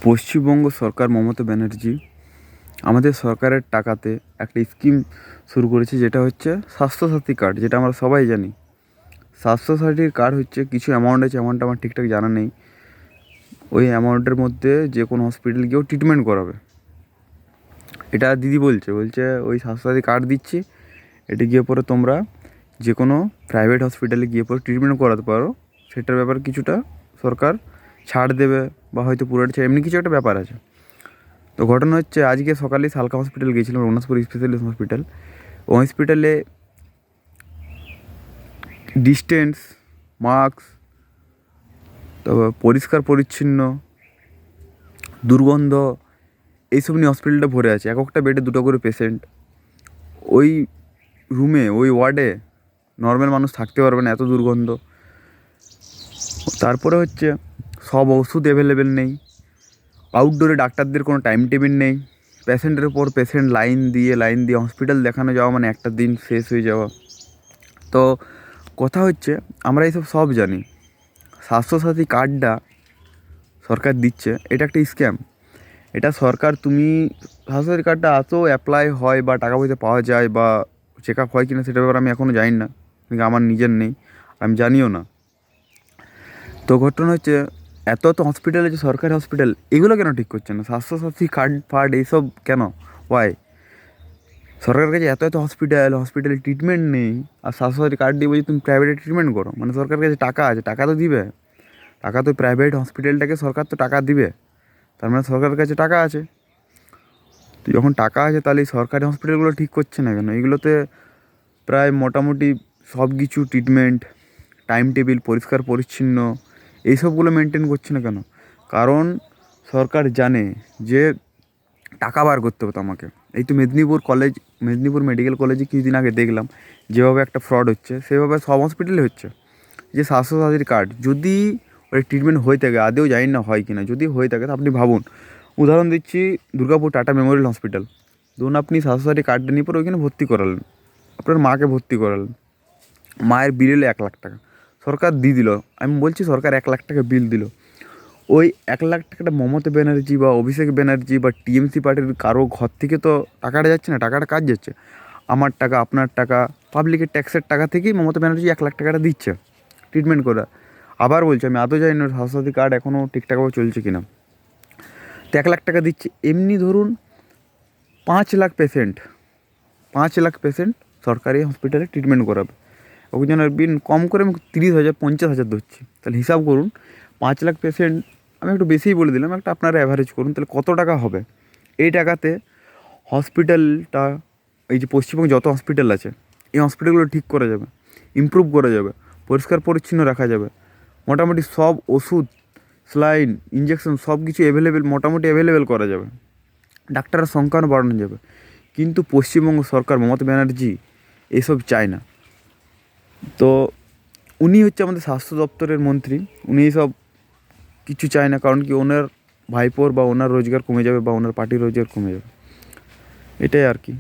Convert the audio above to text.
পশ্চিমবঙ্গ সরকার মমতা ব্যানার্জি আমাদের সরকারের টাকাতে একটা স্কিম শুরু করেছে, যেটা হচ্ছে স্বাস্থ্যসাথী কার্ড, যেটা আমরা সবাই জানি। স্বাস্থ্যসাথীর কার্ড হচ্ছে কিছু অ্যামাউন্ট আছে, অ্যামাউন্টটা আমার ঠিকঠাক জানা নেই। ওই অ্যামাউন্টের মধ্যে যে কোনো হসপিটাল গিয়েও ট্রিটমেন্ট করাবে। এটা দিদি বলছে ওই স্বাস্থ্যসাথী কার্ড দিচ্ছি, এটা গিয়ে পরে তোমরা যে কোনো প্রাইভেট হসপিটালে গিয়ে পরে ট্রিটমেন্ট করাতে পারো। সেটার ব্যাপারে কিছুটা সরকার ছাড় দেবে, বা হয়তো পুরোটা ছাড়, এমনি কিছু একটা ব্যাপার আছে। তো ঘটনা হচ্ছে, আজকে সকালে সালকা হসপিটাল গিয়েছিলাম, রঘুনাথপুর স্পেশালিস্ট হসপিটাল। ওই হসপিটালে ডিস্টেন্স, মাস্ক, তারপর পরিষ্কার পরিচ্ছন্ন, দুর্গন্ধ, এইসব নিয়ে হসপিটালটা ভরে আছে। এক একটা বেডে দুটো করে পেশেন্ট। ওই রুমে, ওই ওয়ার্ডে নর্মাল মানুষ থাকতে পারবে না, এত দুর্গন্ধ। তারপরে হচ্ছে সব ওষুধ অ্যাভেলেবেল নেই। আউটডোরে ডাক্তারদের কোনো টাইম টেবিল নেই। পেশেন্টের পর পেশেন্ট লাইন দিয়ে হসপিটাল দেখানো যাওয়া মানে একটা দিন শেষ হয়ে যাওয়া। তো কথা হচ্ছে, আমরা এইসব সব জানি। স্বাস্থ্যসাথী কার্ডটা সরকার দিচ্ছে, এটা একটা স্ক্যাম। এটা সরকার, তুমি স্বাস্থ্যসাথী কার্ডটা এত অ্যাপ্লাই হয় বা টাকা পয়সা পাওয়া যায় বা চেক আপ হয় কিনা সেটার ব্যাপারে আমি এখনও জানি না, কিন্তু আমার নিজের নেই, আমি জানিও না। তো ঘটনা হচ্ছে, এত হসপিটাল আছে, সরকারি হসপিটাল, এগুলো কেন ঠিক করছে না? স্বাস্থ্যসাথী কার্ড ফার্ড এইসব কেন? ওয়াই? সরকারের কাছে এত হসপিটালে ট্রিটমেন্ট নেই, আর স্বাস্থ্যসাথী কার্ড দিয়ে বলছি তুমি প্রাইভেটে ট্রিটমেন্ট করো। মানে সরকারের কাছে টাকা আছে, টাকা তো দিবে। টাকা তো প্রাইভেট হসপিটালটাকে সরকার তো টাকা দিবে, তার মানে সরকারের কাছে টাকা আছে। তো যখন টাকা আছে, তাহলে এই সরকারি হসপিটালগুলো ঠিক করছে না কেন? এগুলোতে প্রায় মোটামুটি সব কিছু ট্রিটমেন্ট, টাইম টেবিল, পরিষ্কার পরিচ্ছন্ন, এইসবগুলো মেনটেন করছে না কেন? কারণ সরকার জানে যে টাকা বার করতে হবে তো আমাকে। এই তো মেদিনীপুর মেডিকেল কলেজে কিছুদিন আগে দেখলাম যেভাবে একটা ফ্রড হচ্ছে, সেভাবে সব হসপিটালে হচ্ছে। যে স্বাস্থ্যসাথীর কার্ড যদি ওই ট্রিটমেন্ট হয়ে থাকে, আদেও জানি না হয় কি না, যদি হয়ে থাকে তো আপনি ভাবুন, উদাহরণ দিচ্ছি, দুর্গাপুর টাটা মেমোরিয়াল হসপিটাল। ধরুন আপনি স্বাস্থ্যসাথী কার্ডটা নিয়ে পরে ওইখানে ভর্তি করালেন, আপনার মাকে ভর্তি করালেন, মায়ের বিল এলো 1,00,000 টাকা, সরকার দিয়ে দিল। আমি বলছি সরকার 1,00,000 টাকা বিল দিল। ওই 1,00,000 টাকাটা মমতা ব্যানার্জি বা অভিষেক ব্যানার্জি বা টিএমসি পার্টির কারো ঘর থেকে তো টাকাটা যাচ্ছে না, টাকাটা কাজ যাচ্ছে। আমার টাকা, আপনার টাকা, পাবলিকের ট্যাক্সের টাকা থেকেই মমতা ব্যানার্জি 1,00,000 টাকাটা দিচ্ছে ট্রিটমেন্ট করা। আবার বলছি, আমি আদৌ জানি না স্বাস্থ্যসাথী কার্ড এখনও ঠিকঠাকভাবে চলছে কি না। তো 1,00,000 টাকা দিচ্ছে। এমনি ধরুন 5,00,000 পেশেন্ট সরকারি হসপিটালে ট্রিটমেন্ট করাবে, ওজনের বিল কম করে আমি 30,000 50,000 ধরছি। তাহলে হিসাব করুন, 5,00,000 পেশেন্ট, আমি একটু বেশিই বলে দিলাম, একটা আপনারা অ্যাভারেজ করুন, তাহলে কত টাকা হবে? এই টাকাতে হসপিটালটা, এই যে পশ্চিমবঙ্গে যত হসপিটাল আছে, এই হসপিটালগুলো ঠিক করা যাবে, ইমপ্রুভ করা যাবে, পরিষ্কার পরিচ্ছন্ন রাখা যাবে। মোটামুটি সব ওষুধ, স্যালাইন, ইঞ্জেকশন সব কিছু মোটামুটি অ্যাভেলেবেল করা যাবে, ডাক্তারের সংখ্যাও বাড়ানো যাবে। কিন্তু পশ্চিমবঙ্গ সরকার, মমতা ব্যানার্জি এসব চায় না। তো উনি হচ্ছে আমাদের স্বাস্থ্য দপ্তরের মন্ত্রী, উনি সব কিছু চায় না। কারণ কি, ওনার ভাইপোর বা ওনার রোজগার কমে যাবে, বা ওনার পার্টির রোজগার কমে যাবে, এটাই আর কি।